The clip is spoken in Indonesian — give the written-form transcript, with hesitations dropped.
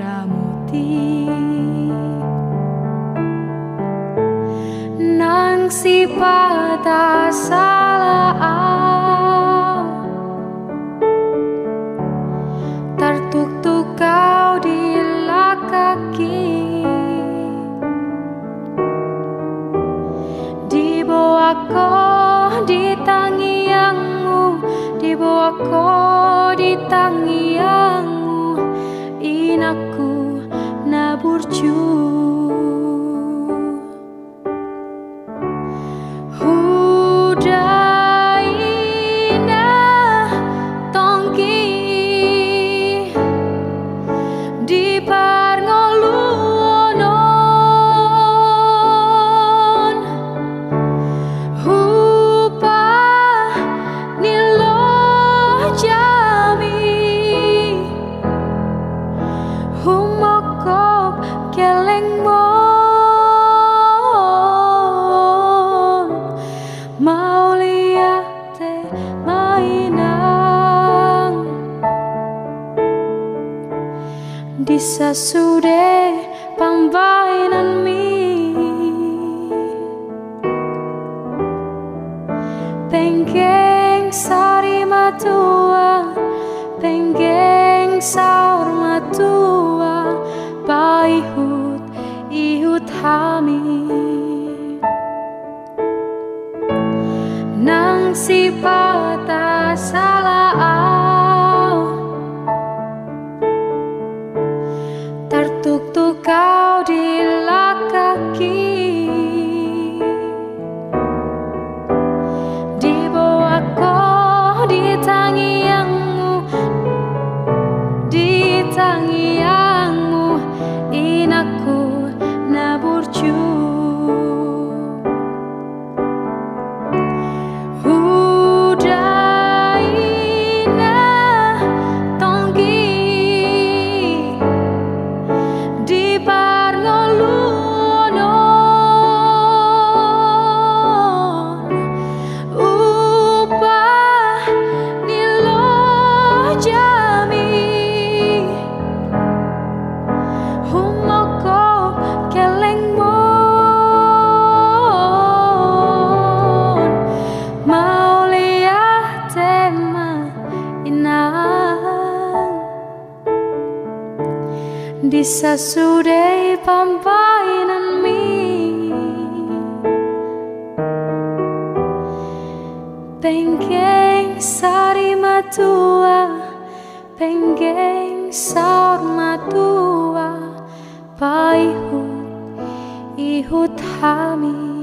yamuti nang si pada salah tertuk-tuk kau di kaki dibawa kau di tangianmu, dibawa kau di tangianmu, inaku naburju hudaina tongki di parngoluonon hupa nilo jami humokop keleng mon mau liate mainang disa sude pambainan mi penggeng sari matua penggeng saur matua paihut ihut hami nang si patah salah tertuk-tuk kau di kaki dibawa kau di tangianmu inaku naburju hudaina tongki di parngoluonon upah nilo jami humoko keleng mon mau lihat tema inang disa sude pambainan mi penggeng sari matua penggeng saur matua paihut ihut hami